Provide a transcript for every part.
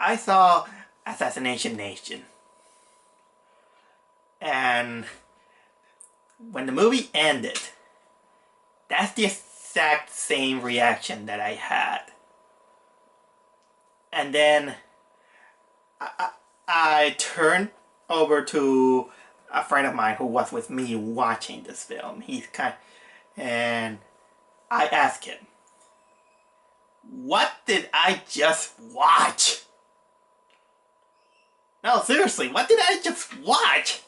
I saw Assassination. And when the movie ended, that's the exact same reaction that I had. And then I turned over to a friend of mine who was with me watching this film. And I asked him, "What did I just watch?" No, seriously, what did I just watch?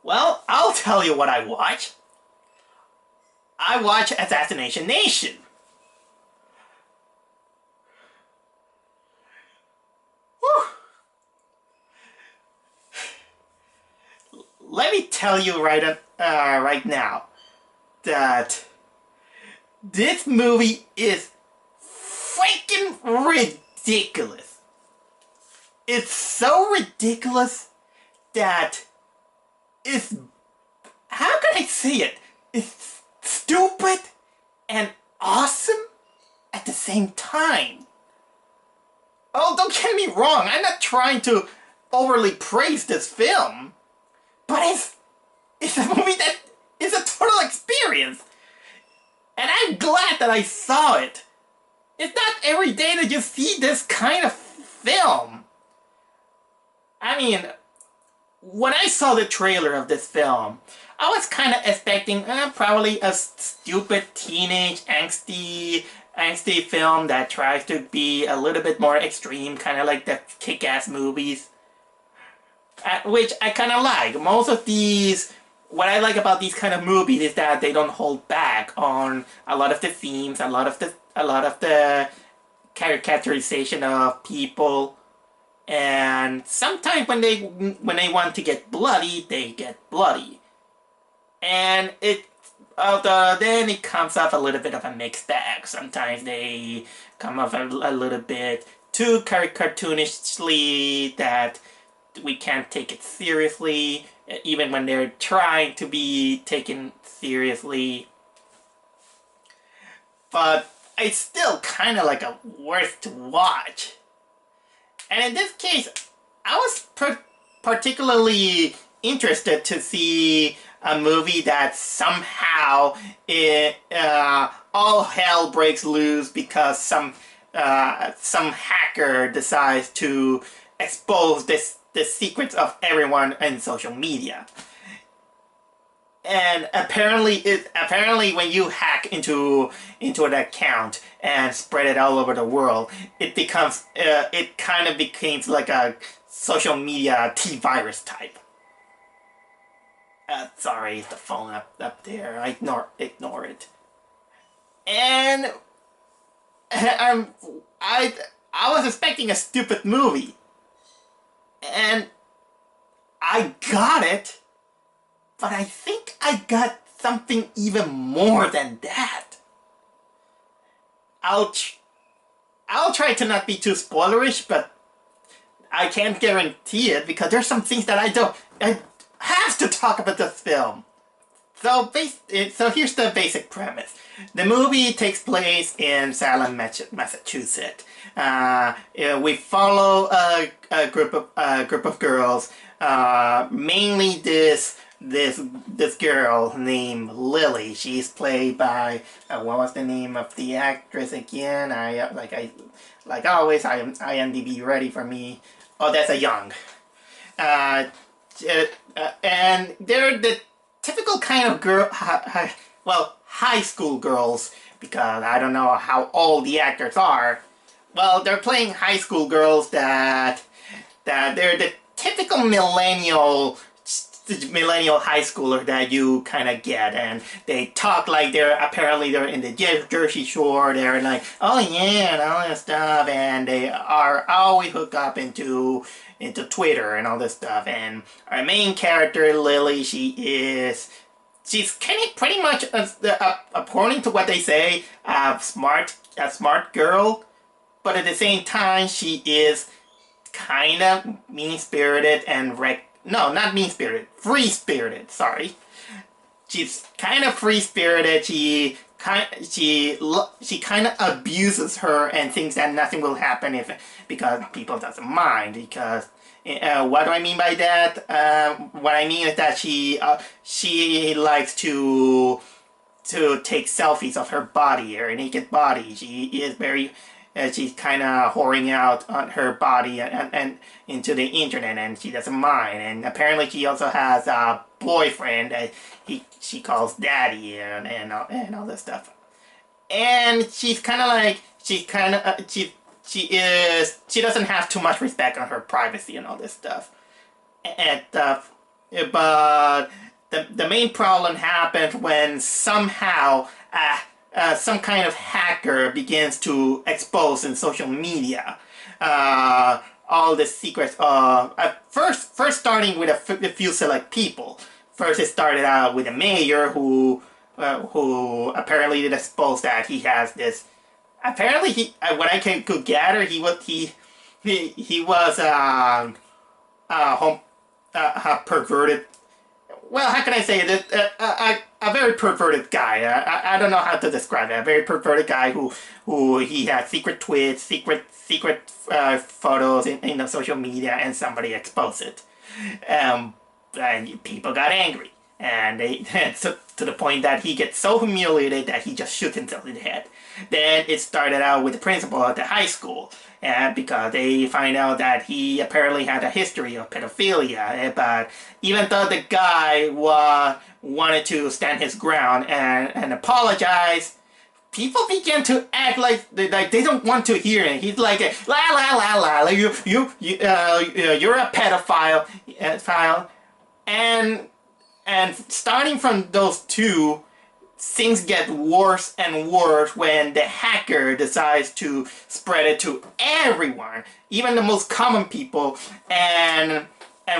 Well, I'll tell you what I watched. I watched Assassination. Whew. Let me tell you right now that this movie is freaking ridiculous. It's so ridiculous that it's, how can I say it? It's stupid and awesome at the same time. Oh, don't get me wrong, I'm not trying to overly praise this film, but it's a movie that is a total experience. And I'm glad that I saw it. It's not every day that you see this kind of film. I mean, when I saw the trailer of this film, I was kind of expecting probably a stupid teenage angsty film that tries to be a little bit more extreme, kind of like the kick-ass movies, which I kind of like. Most of these, what I like about these kind of movies is that they don't hold back on a lot of the themes, a lot of the characterization of people. And sometimes when they want to get bloody, they get bloody. And then it comes off a little bit of a mixed bag. Sometimes they come off a little bit too cartoonishly that we can't take it seriously, even when they're trying to be taken seriously. But it's still kind of like a worth to watch. And in this case, I was particularly interested to see a movie that somehow all hell breaks loose because some hacker decides to expose the secrets of everyone in social media. And apparently when you hack into an account and spread it all over the world, it kind of becomes like a social media T-virus type. Sorry, the phone up there. I ignore it. And I was expecting a stupid movie, and I got it. But I think I got something even more than that. I'll try to not be too spoilerish, but I can't guarantee it because there's some things that I have to talk about this film. So here's the basic premise. The movie takes place in Salem, Massachusetts. We follow a group of girls, mainly this girl named Lily. She's played by what was the name of the actress again? Like always, I am IMDb ready for me. Oh, that's a Young. And they're the typical kind of girl, high school girls, because I don't know how old the actors are. Well, they're playing high school girls that they're the typical millennial high schooler that you kind of get, and they talk like they're in the Jersey Shore. They're like, oh yeah, and all that stuff, and they are always hooked up into Twitter and all this stuff. And our main character, Lily, she's kind of pretty much, according to what they say, a smart girl, but at the same time she is kind of mean-spirited and no, not mean-spirited, free-spirited, sorry. She's kind of free-spirited. She she kind of abuses her and thinks that nothing will happen because people doesn't mind. Because what do I mean by that? What I mean is that she likes to take selfies of her body, her naked body. She is very she's kind of whoring out on her body and into the internet, and she doesn't mind. And apparently she also has a boyfriend that she calls daddy and all this stuff. And she's kind of like she doesn't have too much respect on her privacy and all this stuff. And but the main problem happens when somehow some kind of hacker begins to expose in social media all the secrets. First starting with a few select people. First, it started out with a mayor who apparently did expose that he has this. Apparently, what I could gather, he was a perverted. Well, how can I say it? A very perverted guy. I don't know how to describe it. A very perverted guy who he had secret tweets, secret photos in the social media, and somebody exposed it. And people got angry, and they to the point that he gets so humiliated that he just shoots himself in the head. Then it started out with the principal at the high school, because they find out that he apparently had a history of pedophilia. But even though the guy wanted to stand his ground and apologize, people began to act like they don't want to hear it. He's like, la la la la, you're a pedophile, and starting from those two, things get worse and worse when the hacker decides to spread it to everyone, even the most common people, and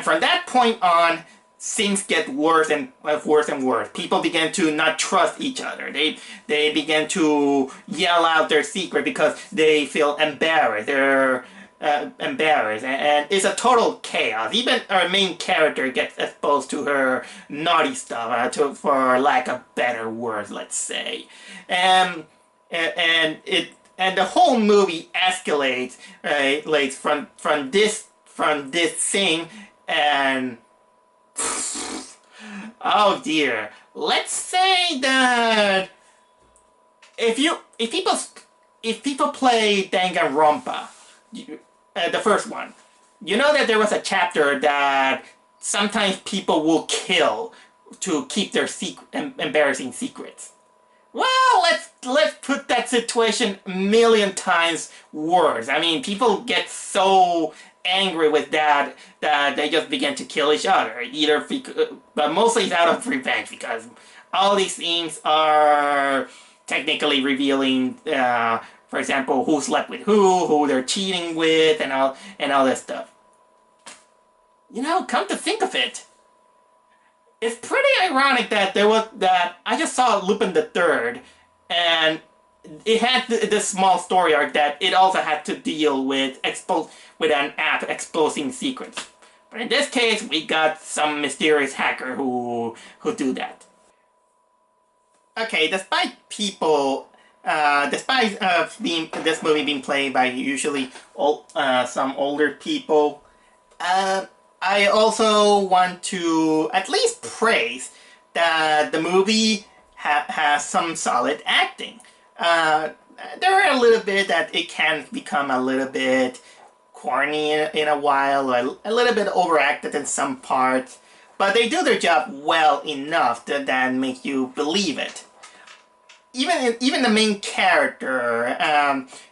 from that point on, things get worse and worse and worse. People begin to not trust each other. They begin to yell out their secret because they feel embarrassed. They're embarrassed, and it's a total chaos. Even our main character gets exposed to her naughty stuff, for lack of better words, let's say, and the whole movie escalates, like from this thing, and oh dear. Let's say that if people play Danganronpa, the first one, you know that there was a chapter that sometimes people will kill to keep their embarrassing secrets. Well, let's put that situation a million times worse. I mean, people get so angry with that they just begin to kill each other, but mostly it's out of revenge, because all these things are technically revealing, for example, who slept with who they're cheating with, and all this stuff. You know, come to think of it, it's pretty ironic that I just saw Lupin the Third, and it had this small story arc that it also had to deal with an app exposing secrets. But in this case, we got some mysterious hacker who do that. Okay, despite this movie being played by usually some older people, I also want to at least praise that the movie has some solid acting. There are a little bit that it can become a little bit corny in a while, or a little bit overacted in some parts, but they do their job well enough that make you believe it. Even the main character,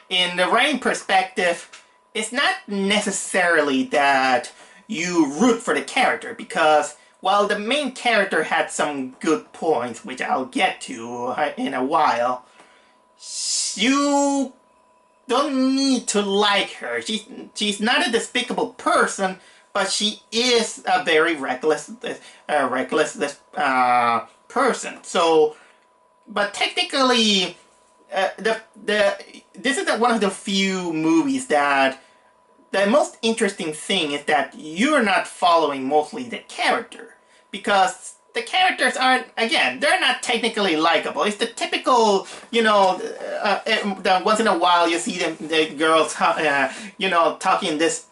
in the writing perspective, it's not necessarily that you root for the character, because while the main character had some good points, which I'll get to in a while, you don't need to like her. She's not a despicable person, but she is a very reckless person. So, but technically, this is one of the few movies that the most interesting thing is that you're not following mostly the character, because the characters aren't, again, they're not technically likable. It's the typical, you know, the once in a while you see the girls, you know, talking this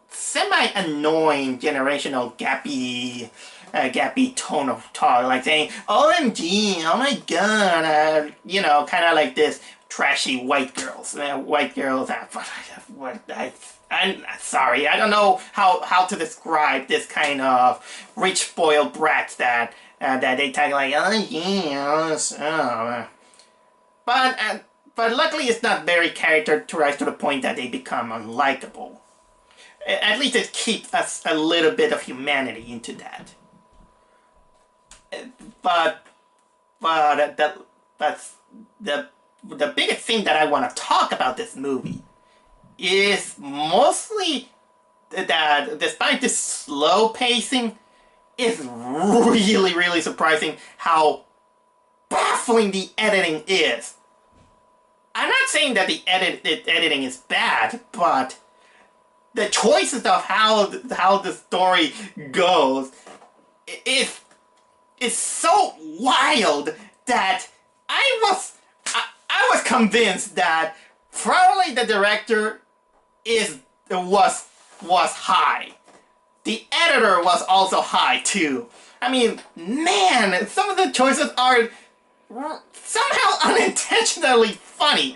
semi-annoying generational gappy tone of talk, like saying, OMG, oh my god, you know, kind of like this trashy white girls. I'm sorry, I don't know how to describe this kind of rich spoiled brats that they talk like, oh yes, oh. But luckily it's not very characterized to the point that they become unlikable. At least it keeps us a little bit of humanity into that. But the biggest thing that I want to talk about this movie is mostly that despite this slow pacing, it's really surprising how baffling the editing is. I'm not saying that the editing is bad, but the choices of how the story goes is so wild that I was convinced that probably the director was high. The editor was also high too. I mean, man, some of the choices are somehow unintentionally funny.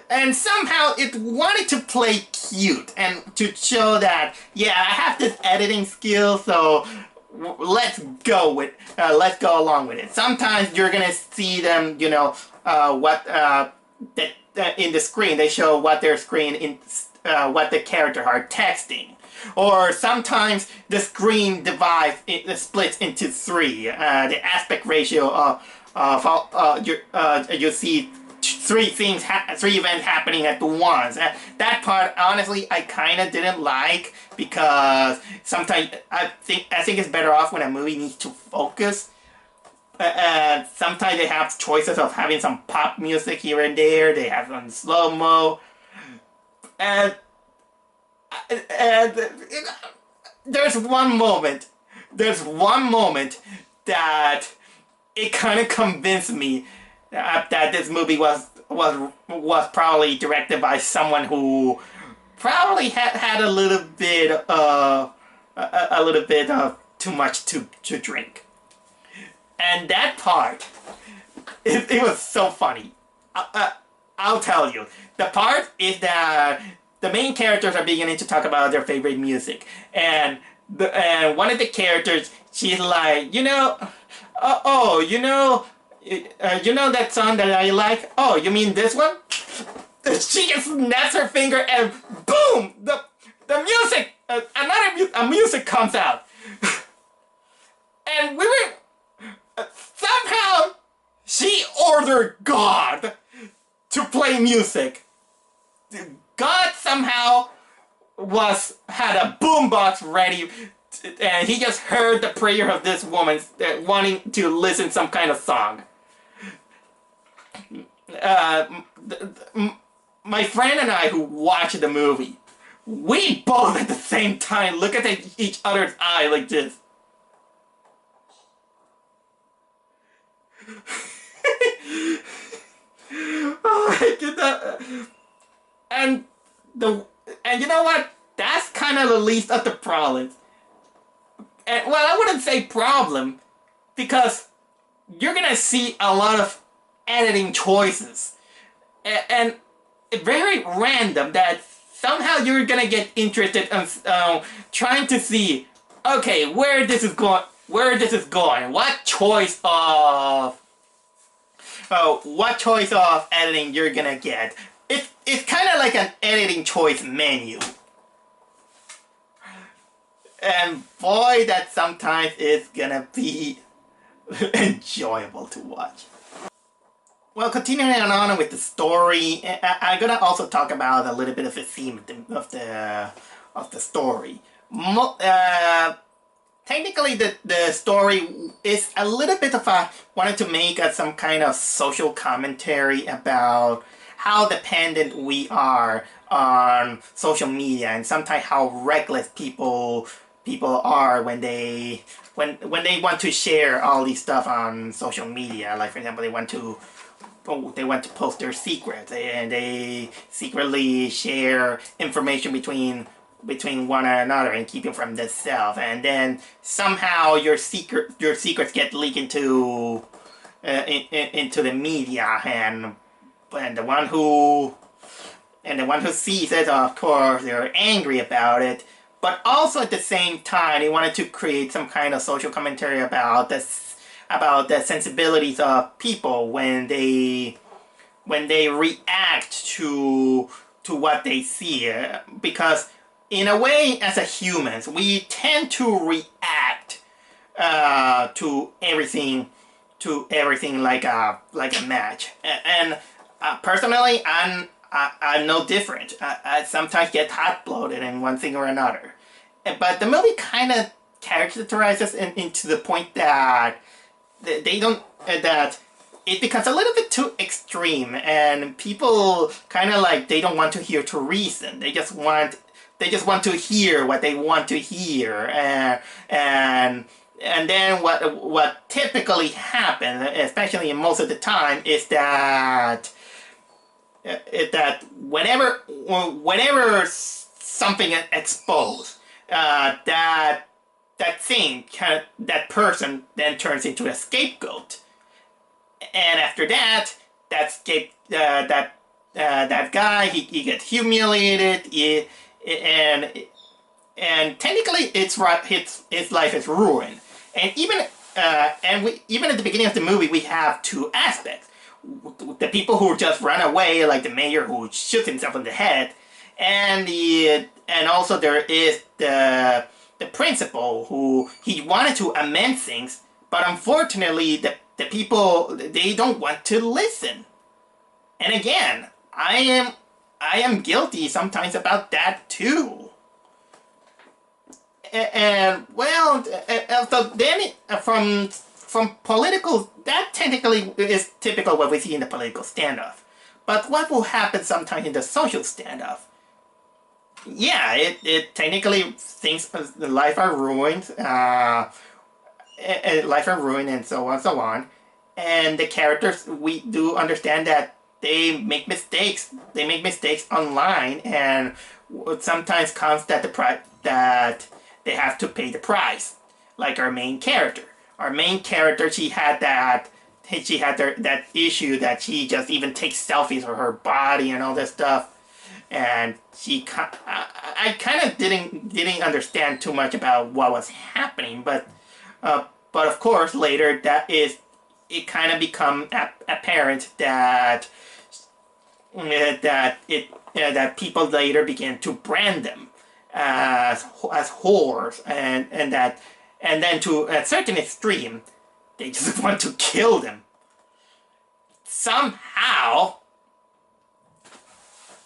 And somehow it wanted to play cute and to show that, yeah, I have this editing skill, so let's go along with it. Sometimes you're gonna see them, you know, in the screen they show what their screen what the characters are texting, or sometimes the screen splits into three. The aspect ratio of you see three events happening at once. That part, honestly, I kind of didn't like, because sometimes I think it's better off when a movie needs to focus. Sometimes they have choices of having some pop music here and there. They have some slow-mo. And there's one moment that it kind of convinced me that this movie was probably directed by someone who probably had a little bit of too much to drink. And that part, it was so funny. I'll tell you. The part is that the main characters are beginning to talk about their favorite music, and one of the characters, she's like, you know, you know that song that I like? Oh, you mean this one? She just snaps her finger and boom! The music, a music comes out. And we were, somehow, she ordered God to play music. God somehow had a boombox ready, and he just heard the prayer of this woman wanting to listen some kind of song. My friend and I who watched the movie, we both at the same time look at each other's eye like this. Oh my goodness. And you know what? That's kind of the least of the problems. And, well, I wouldn't say problem, because you're gonna see a lot of editing choices, and very random, that somehow you're gonna get interested in trying to see, okay, where this is going, what choice of editing you're gonna get. It's kind of like an editing choice menu. And boy, that sometimes is gonna be enjoyable to watch. Well, continuing on with the story, I'm gonna also talk about a little bit of the theme of the story. Technically, the story is a little bit of wanted to make some kind of social commentary about how dependent we are on social media, and sometimes how reckless people people are when they want to share all these stuff on social media. Like, for example, they want to post their secrets, and they secretly share information between one another and keep it from themselves, and then somehow your secrets get leaked into into the media, and the one who sees it, of course, they're angry about it. But also at the same time, they wanted to create some kind of social commentary about the sensibilities of people when they react to what they see, because in a way, as a humans, we tend to react to everything like a match. And personally, I'm no different. I sometimes get hot blooded in one thing or another. But the movie kind of characterizes into the point that they don't that it becomes a little bit too extreme, and people kind of like, they don't want to hear to reason. They just want to hear what they want to hear, and then what typically happens, especially most of the time, is that whenever something is exposed, that person then turns into a scapegoat, and after that guy, he gets humiliated, and technically his life is ruined. And even at the beginning of the movie, we have two aspects: the people who just run away, like the mayor who shoots himself in the head, and also there is the principal who he wanted to amend things, but unfortunately the people, they don't want to listen. And again, I am guilty sometimes about that too. And well, so then from political, that technically is typical what we see in the political standoff. But what will happen sometimes in the social standoff? Yeah, it technically things, life are ruined, and so on. And the characters, we do understand that they make mistakes. They make mistakes online, and sometimes comes that that they have to pay the price. Like our main character. She had that issue that she just even takes selfies of her body and all this stuff. And I kind of didn't understand too much about what was happening, but of course later it kind of become apparent that people later began to brand them as whores, and then to a certain extreme, they just want to kill them. Somehow,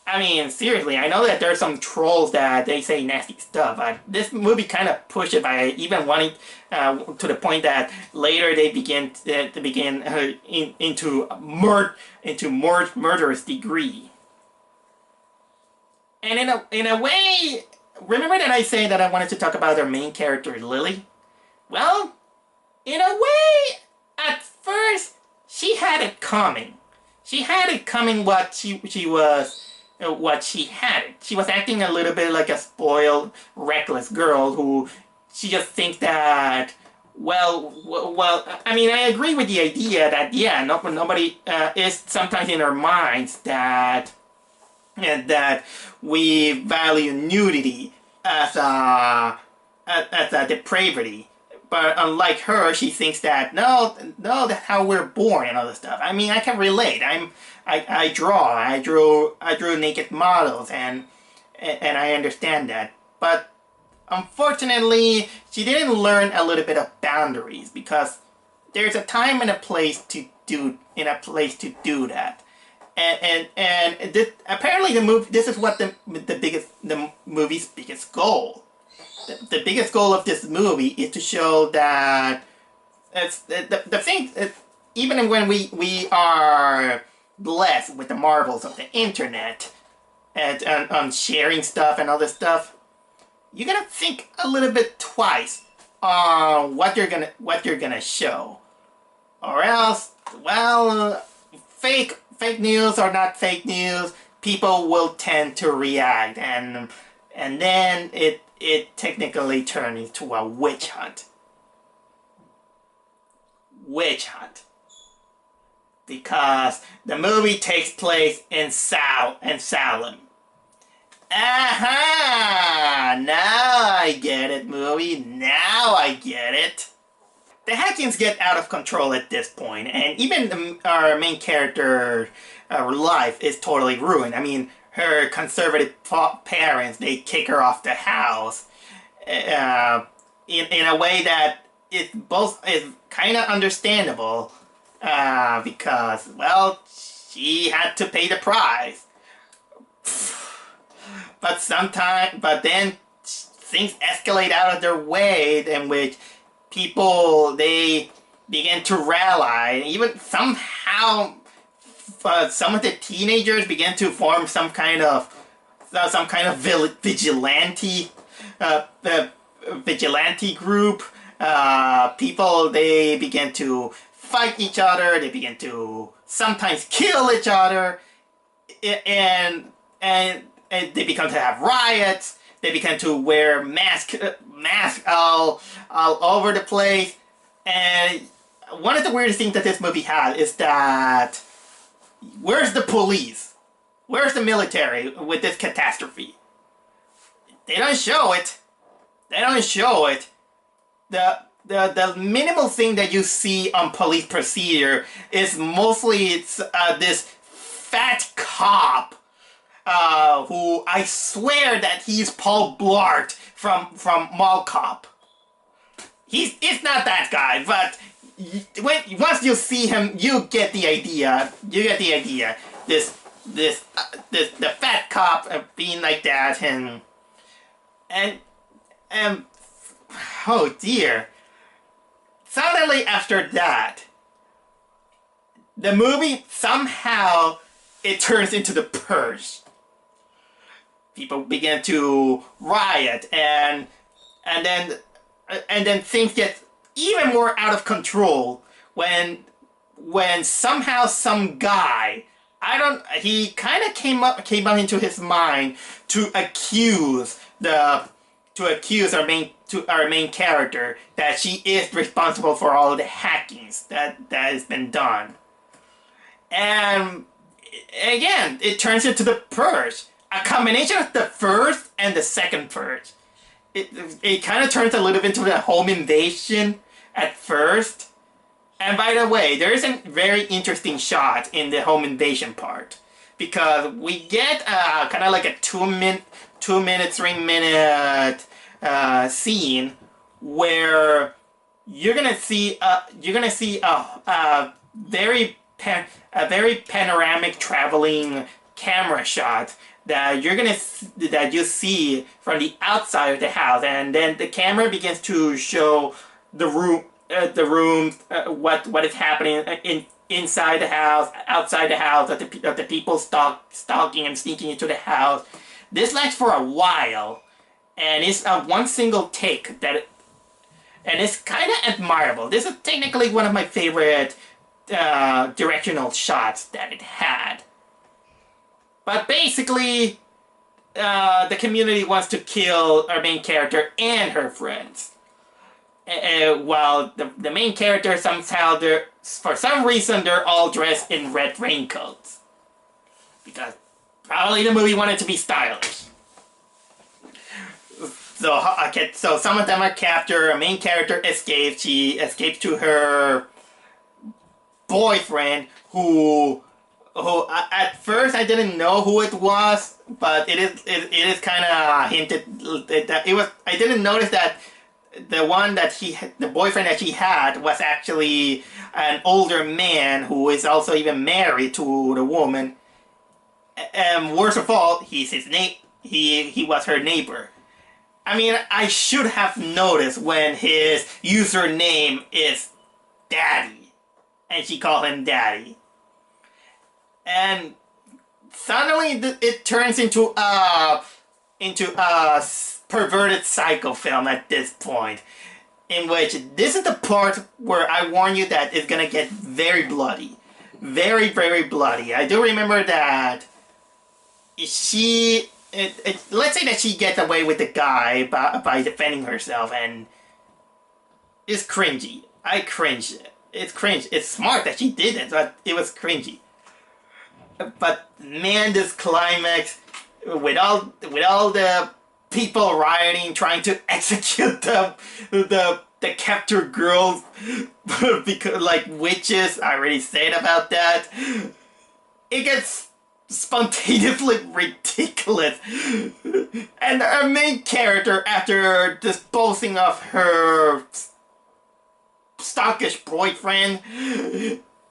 I mean, seriously, I know that there's some trolls that they say nasty stuff, but this movie kind of pushed it by even wanting to the point that later they begin into murderous degree. And in a way, remember that I say that I wanted to talk about our main character, Lily? Well, in a way, at first she had it coming. She had it coming what she had. She was acting a little bit like a spoiled, reckless girl who she just thinks that, well, I mean, I agree with the idea that, yeah, nobody is sometimes in our minds that we value nudity as a depravity. But unlike her, she thinks that no, that's how we're born and all this stuff. I mean, I can relate. I drew naked models, and I understand that. But unfortunately, she didn't learn a little bit of boundaries, because there's a time and a place to do that. And this, apparently this is what the movie's biggest goal. The biggest goal of this movie is to show that the thing, even when we are blessed with the marvels of the internet and on sharing stuff and all this stuff, you gotta think a little bit twice on what you're gonna show, or else, well, fake news or not fake news, people will tend to react, and then it technically turns into a witch hunt. Witch hunt. Because the movie takes place in Salem. Aha! Now I get it, movie. Now I get it. The hackings get out of control at this point, and even our main character, life is totally ruined. I mean, her conservative parents, they kick her off the house in a way that is kind of understandable, because, well, she had to pay the price. But then things escalate out of their way, in which people, they begin to rally. Even somehow, some of the teenagers began to form some kind of vigilante group. People, they begin to fight each other. They begin to sometimes kill each other, and they begin to have riots. They began to wear masks all over the place. And one of the weirdest things that this movie had is that, where's the police? Where's the military with this catastrophe? They don't show it. They don't show it. The minimal thing that you see on police procedure is mostly this fat cop, who I swear that he's Paul Blart from Mall Cop. He's not that guy, but once you see him, you get the idea. You get the idea. The fat cop being like that, and oh dear. Suddenly after that, the movie somehow it turns into The Purge. People begin to riot, and then things get even more out of control when somehow some guy, he kind of came up into his mind to accuse our main character that she is responsible for all the hackings that has been done. And again, it turns into The Purge. A combination of the first and the second Purge. It kind of turns a little bit into the home invasion at first. And by the way, there is a very interesting shot in the home invasion part, because we get kind of like a 3-minute scene where you're gonna see a very panoramic traveling camera shot that you see from the outside of the house, and then the camera begins to show the room, what is happening inside the house, outside the house, of the people stalking and sneaking into the house. This lasts for a while, and it's one single take and it's kind of admirable. This is technically one of my favorite directional shots that it had. But basically, the community wants to kill our main character and her friends. While the main character, somehow, for some reason, they're all dressed in red raincoats. Because probably the movie wanted to be stylish. So some of them are captured. Our main character escapes. She escapes to her boyfriend, who at first I didn't know who it was, but it is kind of hinted that it was. I didn't notice that the boyfriend that she had was actually an older man who is also even married to the woman. And worst of all, he was her neighbor. I mean, I should have noticed when his username is Daddy, and she called him Daddy. And suddenly it turns into a perverted psycho film at this point, in which this is the part where I warn you that it's gonna get very bloody. Very, very bloody. I do remember that let's say that she gets away with the guy by defending herself, and it's cringy. I cringe. It's cringe. It's smart that she did it, but it was cringy. But man, this climax with all the people rioting, trying to execute the captured girls because like witches. I already said about that. It gets spontaneously ridiculous, and our main character, after disposing of her stockish boyfriend,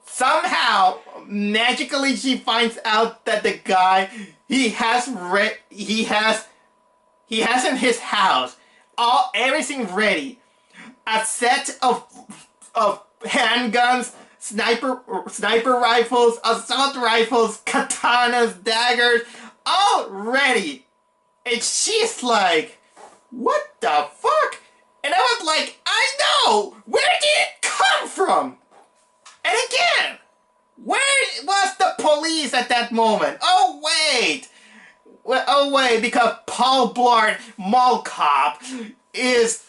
somehow magically she finds out that the guy he has in his house everything ready, a set of handguns, sniper rifles, assault rifles, katanas, daggers, all ready. And she's like, what the fuck? And I was like, I know! Where did it come from? And again, where was the police at that moment? Oh wait! Because Paul Blart, Mall Cop, is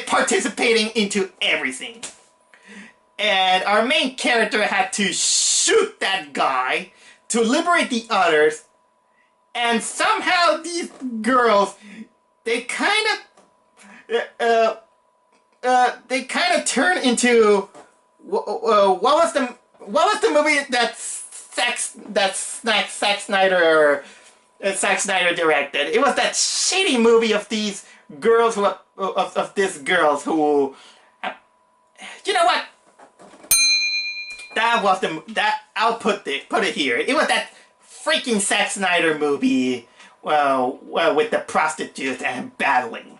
participating into everything. And our main character had to shoot that guy to liberate the others. And somehow these girls, they kind of turn into what was the movie that Zack Snyder directed? It was that shitty movie of these girls who you know what? I'll put it here. It was that freaking Zack Snyder movie, with the prostitutes and battling.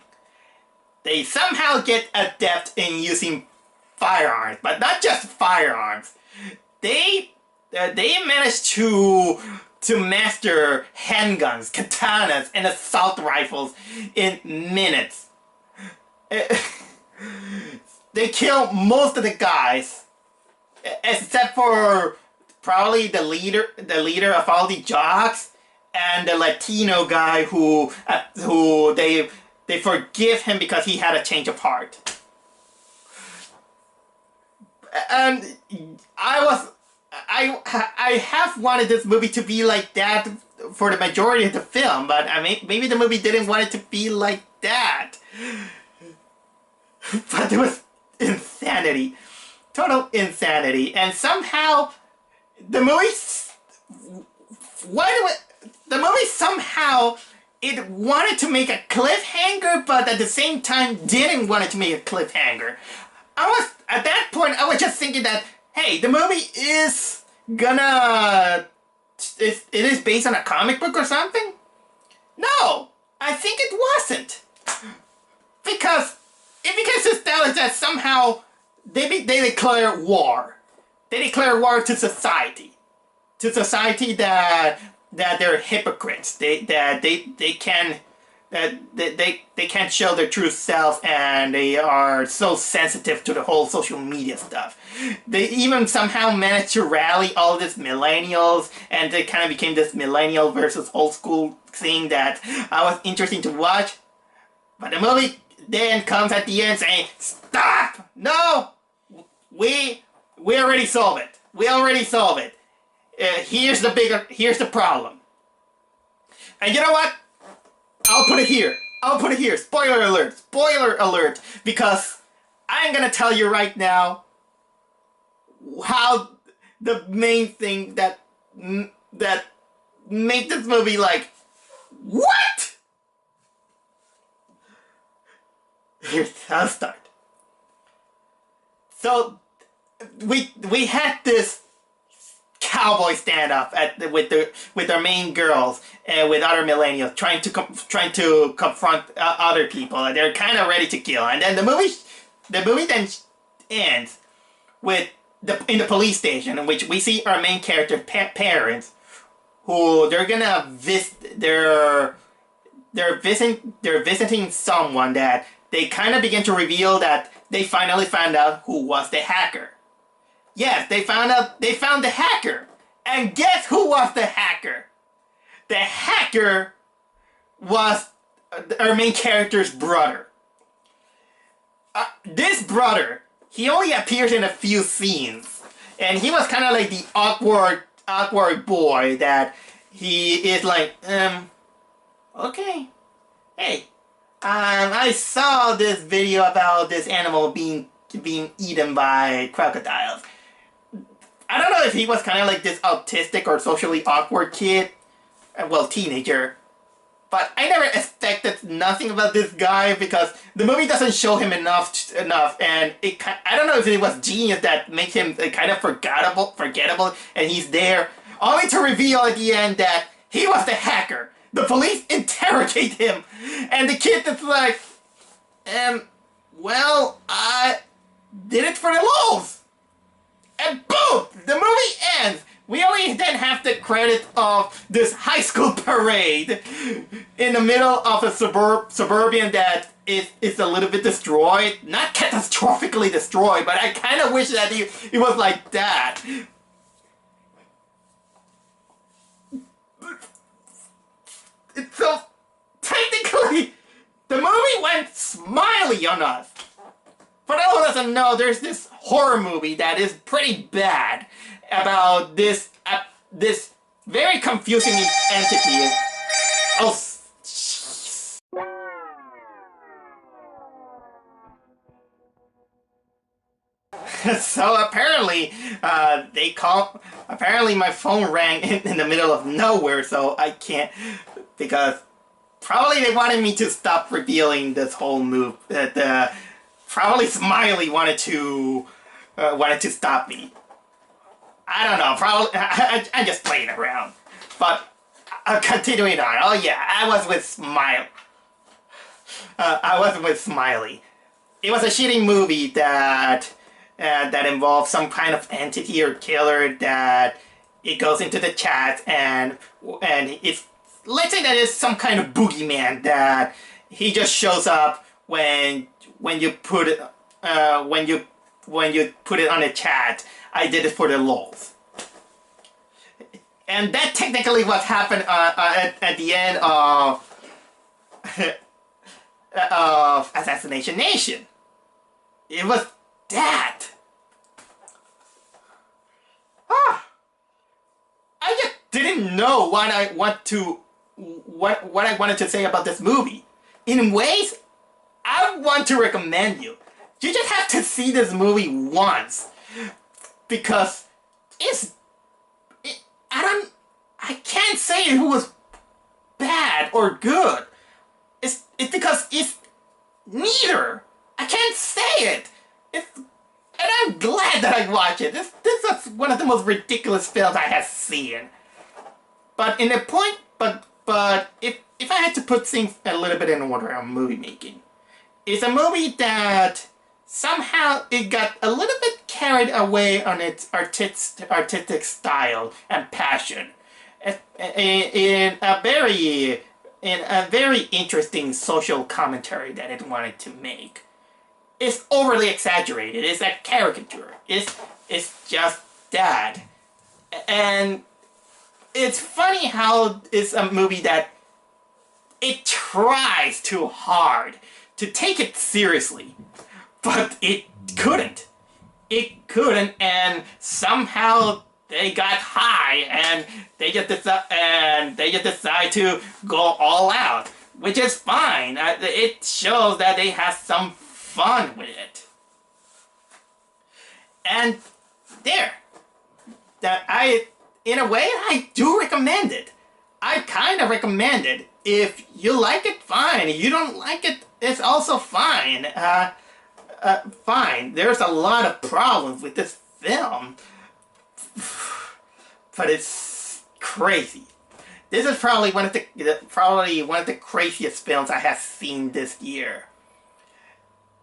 They somehow get adept in using firearms, but not just firearms. They manage to master handguns, katanas, and assault rifles in minutes. They kill most of the guys, except for probably the leader of all the jocks and the Latino guy who they forgive him because he had a change of heart. And I have wanted this movie to be like that for the majority of the film, but maybe the movie didn't want it to be like that. But it was insanity. Total insanity. And somehow the movie somehow it wanted to make a cliffhanger, but at the same time didn't want it to make a cliffhanger. At that point I was just thinking that, hey, the movie is it is based on a comic book or something? No, I think it wasn't. Because it becomes established that somehow they declare war. They declare war to society. To society that they're hypocrites. They can't show their true self, and they are so sensitive to the whole social media stuff. They even somehow managed to rally all these millennials, and they kind of became this millennial versus old school thing that was interesting to watch. But the movie then comes at the end saying, stop! No! We already solved it. We already solved it. Here's the problem. And you know what? I'll put it here. Spoiler alert. Spoiler alert. Because I'm gonna tell you right now how the main thing that made this movie like, what? Here's how it started. So we had this cowboy standoff with our main girls and with other millennials trying to confront other people. They're kind of ready to kill, and then the movie then ends with in the police station, in which we see our main character parents, who they're gonna visit they're visiting someone that they kind of begin to reveal that they finally found out who was the hacker. Yes, they found the hacker. And guess who was the hacker? The hacker was our main character's brother. This brother, he only appears in a few scenes. And he was kind of like the awkward boy that he is like, okay. Hey, I saw this video about this animal being eaten by crocodiles. I don't know if he was kind of like this autistic or socially awkward kid, well, teenager. But I never expected nothing about this guy because the movie doesn't show him enough, and I don't know if it was genius that makes him kind of forgettable, and he's there, only to reveal at the end that he was the hacker. The police interrogate him, and the kid is like, well, I did it for the lulz. And boom! The movie ends! We only then have the credit of this high school parade in the middle of a suburban that is a little bit destroyed. Not catastrophically destroyed, but I kind of wish that it was like that. So, technically, the movie went smiley on us. For those who doesn't know, there's this horror movie that is pretty bad about this very confusing entity. Oh, jeez. So apparently, apparently my phone rang in the middle of nowhere, so I can't, because probably they wanted me to stop revealing this whole move. Probably Smiley wanted to stop me. I don't know. Probably I'm just playing around. But continuing on. Oh yeah, I was with Smiley. It was a shitty movie that involves some kind of entity or killer that it goes into the chat and it's, let's say that it's some kind of boogeyman that he just shows up when you put it when you put it on a chat. I did it for the lulz. And that technically what happened at the end of Assassination. It was that. I just didn't know what I wanted to say about this movie. In ways, I want to recommend you. You just have to see this movie once. Because I can't say it was bad or good. It's because it's neither. I can't say it. And I'm glad that I watched it. This is one of the most ridiculous films I have seen. But in the point, but if I had to put things a little bit in order on movie making, it's a movie that somehow it got a little bit carried away on its artistic style and passion, in a very interesting social commentary that it wanted to make. It's overly exaggerated. It's a caricature. It's just that, and it's funny how it's a movie that it tries too hard to take it seriously. But it couldn't. And somehow they got high, and they just decide to go all out, which is fine. It shows that they have some fun with it. And there, in a way, I do recommend it. I kind of recommend it. If you like it, fine. If you don't like it, it's also fine. Fine. There's a lot of problems with this film, but it's crazy. This is probably one of the craziest films I have seen this year.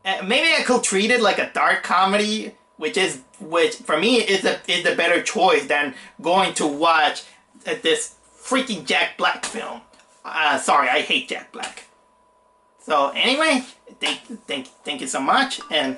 Maybe I could treat it like a dark comedy, which for me is the better choice than going to watch this freaking Jack Black film. Sorry, I hate Jack Black. So anyway, thank you so much, and